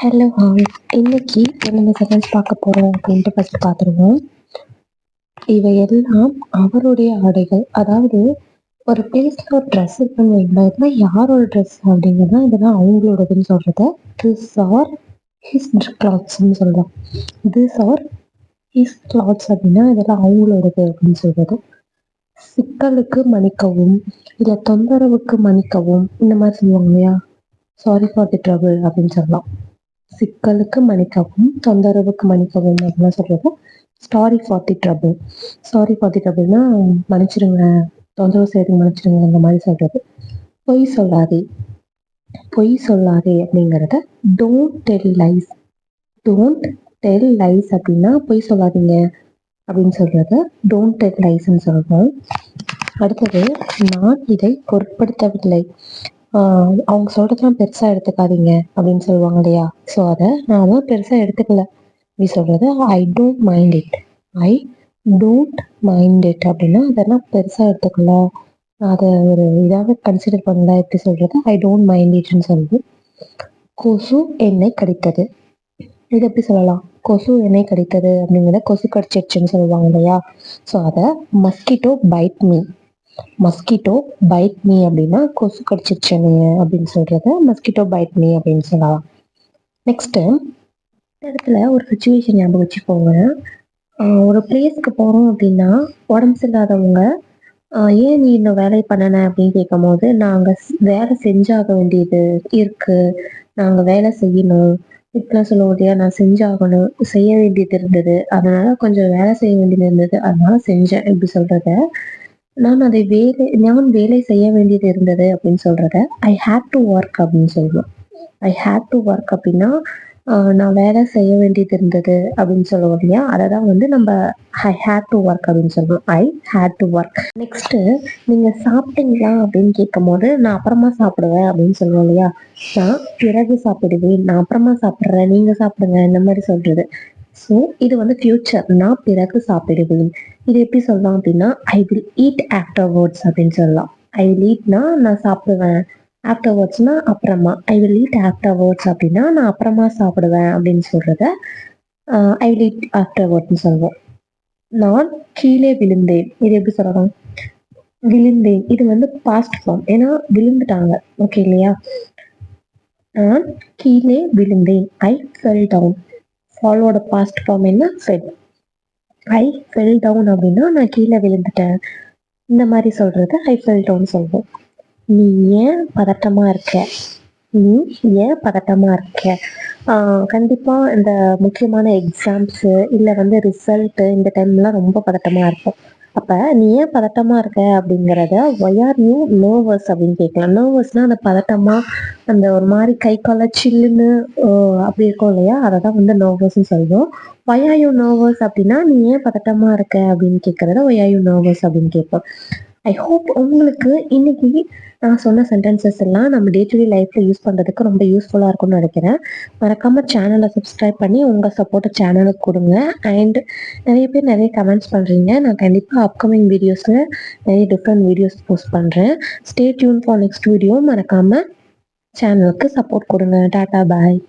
Hello hi. இன்னைக்கு என்னென்ன seconds பார்க்க போகிறோம் அப்படின்ட்டு ஃபர்ஸ்ட் பார்த்துருவோம். இவை எல்லாம் அவருடைய ஆடைகள். அதாவது ஒரு பிளேஸில் ஒரு ட்ரெஸ் இருக்குன்னு வைங்களேன், இதெல்லாம் யாரோட ட்ரெஸ் அப்படிங்கிறதுனா இதெல்லாம் அவங்களோடதுன்னு சொல்கிறத திஸ் ஆர் ஹிஸ் கிளாத்ஸ்ன்னு சொல்கிறோம். திஸ் ஆர் ஹிஸ் கிளாத்ஸ் அப்படின்னா இதெல்லாம் அவங்களோடது அப்படின்னு சொல்கிறது. சிக்கலுக்கு மன்னிக்கவும், இல்லை தொந்தரவுக்கு மன்னிக்கவும், இந்த மாதிரி சொல்லுவாங்க இல்லையா, சாரி ஃபார் தி ட்ரபிள் அப்படின்னு சொல்லலாம். சிக்கலுக்கு மன்னிக்கவும், தொந்தரவுக்கு மன்னிக்கவும் அப்படிலாம் சொல்றது sorry for the trouble. Sorry for the ட்ரபிள்னா மன்னிச்சிடுங்க, தொந்தரவு செய்யறதுக்கு மன்னிச்சிடுங்க, அந்த மாதிரி சொல்றது. பொய் சொல்லாதே. பொய் சொல்லாதே அப்படிங்கிறத don't tell lies. Don't tell lies அப்படின்னா பொய் சொல்லாதீங்க அப்படின்னு சொல்றத டோன்ட் டெல் லைஸ்ன்னு சொல்றோம். அடுத்தது, நான் இதை பொருட்படுத்தவில்லை. அவங்க சொல்றதெல்லாம் பெருசா எடுத்துக்காதீங்க அப்படின்னு சொல்லுவாங்க இல்லையா. ஸோ அதை நான் அதெல்லாம் பெருசா எடுத்துக்கல அப்படி சொல்றது I don't mind it. I don't mind it அப்படின்னா அதெல்லாம் பெருசா எடுத்துக்கல, அதை ஒரு இதாக கன்சிடர் பண்ணல, எப்படி சொல்றது ஐ டோன்ட் மைண்ட் இட்னு சொல்லுது. கொசு என்னை கடித்தது. இது எப்படி சொல்லலாம்? கொசு என்னை கடித்தது அப்படிங்கிறத கொசு கடிச்சிடுச்சுன்னு சொல்லுவாங்க இல்லையா. ஸோ அதை mosquito byte me. Mosquito byte me அப்படின்னா கொசு கடிச்சிருச்சு அப்படின்னு சொல்றத மஸ்கிட்டோ பைட் மீ அப்படின்னு சொல்லலாம். நெக்ஸ்ட்டு, இந்த இடத்துல ஒரு சுச்சுவேஷன் ஞாபகம் வச்சுக்கோங்க. ஒரு பிளேஸ்க்கு போகிறோம் அப்படின்னா உடம்பு சரியில்லாதவங்க ஏன் நீ இந்த வேலையை பண்ணன அப்படின்னு கேட்கும் போது, நாங்கள் வேலை செஞ்சாக வேண்டியது இருக்கு, நாங்கள் வேலை செய்யணும் இப்படிலாம் சொல்லுவோம் இல்லையா. நான் செஞ்சாகணும், செய்ய வேண்டியது இருந்தது, அதனால கொஞ்சம் வேலை செய்ய வேண்டியது இருந்தது, அதனால செஞ்சேன் இப்படி சொல்றத நான் வேலை செய்ய வேண்டியது இருந்தது அப்படின்னு சொல்றத ஐ ஹேட் டு ஒர்க் அப்படின்னு சொல்லுவோம். ஐ ஹேட் டு ஒர்க் அப்படின்னா நான் வேலை செய்ய வேண்டியது இருந்தது அப்படின்னு சொல்லுவோம் இல்லையா. அதை தான் வந்து நம்ம ஐ ஹேட் டு ஒர்க் அப்படின்னு சொல்லுவோம். ஐ ஹேட் டு ஒர்க். நெக்ஸ்ட்டு, நீங்கள் சாப்பிட்டீங்களா அப்படின்னு கேட்கும் போது நான் அப்புறமா சாப்பிடுவேன் அப்படின்னு சொல்லுவோம் இல்லையா. நான் பிறகு சாப்பிடுவேன், நான் அப்புறமா சாப்பிட்றேன், நீங்கள் சாப்பிடுங்க, இந்த மாதிரி சொல்றது. ஸோ இது வந்து ஃபியூச்சர். நான் பிறகு சாப்பிடுவேன். இது எப்படி சொல்லலாம் அப்படின்னா ஐ வில் ஈட் ஆஃப்டர்வர்ட்ஸ் அப்படின்னு சொல்லலாம். ஐ வில் ஈட்னா நான் சாப்பிடுவேன், ஆஃப்டர்வர்ட்ஸ்னா அப்புறமா. ஐ வில் ஈட் ஆஃப்டர்வர்ட்ஸ் அப்படின்னா நான் அப்புறமா சாப்பிடுவேன் அப்படின்னு சொல்றத ஐ வில் ஈட் ஆஃப்டர்வர்ட்ஸ்னு சொல்லுவோம். நான் கீழே விழுந்தேன். இது எப்படி சொல்லலாம்? விழுந்தேன். இது வந்து பாஸ்ட் ஃபார்ம், ஏன்னா விழுந்துட்டாங்க, ஓகே இல்லையா. நான் கீழே விழுந்தேன். ஐ ஃபெல் டவுன். ஃபாலோட பாஸ்ட் ஃபார்ம் என்ன? ஃபெல். ஐ ஃபெல் டவுன் அப்படின்னா நான் கீழே விழுந்துட்டேன், இந்த மாதிரி சொல்றது ஐ ஃபெல் டவுன் சொல்லுவோம். நீ ஏன் பதட்டமா இருக்க? நீ ஏன் பதட்டமா இருக்க? கண்டிப்பாக இந்த முக்கியமான எக்ஸாம்ஸு இல்லை வந்து ரிசல்ட்டு இந்த டைம்லாம் ரொம்ப பதட்டமாக இருக்கும். அப்போ நீ ஏன் பதட்டமாக இருக்க அப்படிங்கிறத ஒய் ஆர் யூ நர்வஸ் அப்படின்னு கேட்கலாம். நர்வஸ்னால் அந்த பதட்டமாக அந்த ஒரு மாதிரி கை கால சில்லுன்னு அப்படி இருக்கும் இல்லையா, அதை தான் வந்து நர்வஸ்ன்னு சொல்லுவோம். ஒய் ஆர் யூ நர்வஸ் அப்படின்னா நீ ஏன் பதட்டமாக இருக்க அப்படின்னு கேட்குறத ஒய் ஆர் யூ நர்வஸ் அப்படின்னு கேட்போம். ஐ ஹோப் உங்களுக்கு இன்னைக்கு நான் சொன்ன சென்டென்சஸ் எல்லாம் நம்ம டே டு டே லைஃப்பில் யூஸ் பண்ணுறதுக்கு ரொம்ப யூஸ்ஃபுல்லாக இருக்கும்னு நினைக்கிறேன். மறக்காமல் சேனலை சப்ஸ்கிரைப் பண்ணி உங்கள் சப்போர்ட்டை சேனலுக்கு கொடுங்க. அண்ட் நிறைய பேர் நிறைய கமெண்ட்ஸ் பண்ணுறீங்க. நான் கண்டிப்பாக அப்கமிங் வீடியோஸில் நிறைய டிஃப்ரெண்ட் வீடியோஸ் போஸ்ட் பண்ணுறேன். Stay tune for next video. மறக்காமல் சேனலுக்கு சப்போர்ட் கொடுங்க. டாட்டா பாய்.